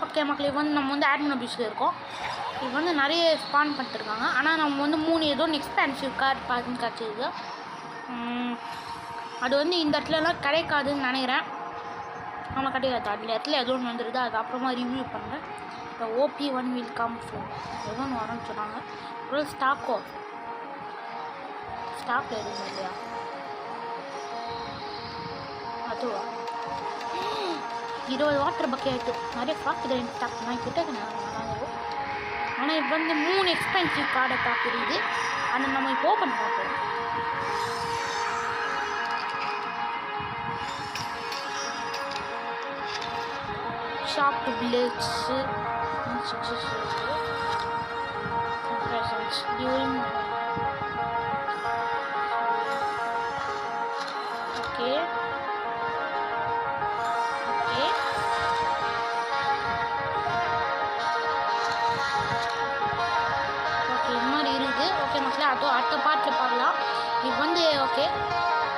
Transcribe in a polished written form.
Okay மக்களே, வந்து நம்ம வந்து ஆட்மின் ஆஃபீஸில் இருக்கோம். இது வந்து நிறைய ஸ்பான் பண்ணிட்டுருக்காங்க. ஆனால் நம்ம வந்து 3 ஏதோ எக்ஸ்பென்சிவ் கார்டு பார்த்துன்னு கிடச்சிருக்கு. அது வந்து இந்த இடத்துலலாம் கிடைக்காதுன்னு நினைக்கிறேன். நம்ம கிடையாது, அதில் இடத்துல ஏதோ ஒன்று வந்துடுது. அது அப்புறமா ரிவ்யூ பண்ணுறேன். இப்போ OP1 வில் கம் ஃபோன் ஏதோ ஒன்று வரும்னு சொன்னாங்க. அப்புறம் ஸ்டாக்கில் எதுவும் இல்லையா? அதுவா 20 வாட்டர் பக்கெட்டு நிறைய காற்று ஸ்டாக் நான் கிட்ட நல்லாயிருக்கும். ஆனால் இப்போ வந்து 3 எக்ஸ்பென்சிவ் கார்டை பார்க்குறது. அதை நம்ம இப்போ ஓப்பன் பார்ப்போம். ஷாப் டு வில்லேஜ்ஸு டியூரிங் ஓகே இது மாதிரி இருக்குது. ஓகே மக்களே, அடுத்த பாட்டில் பார்க்கலாம். இப்போ வந்து ஓகே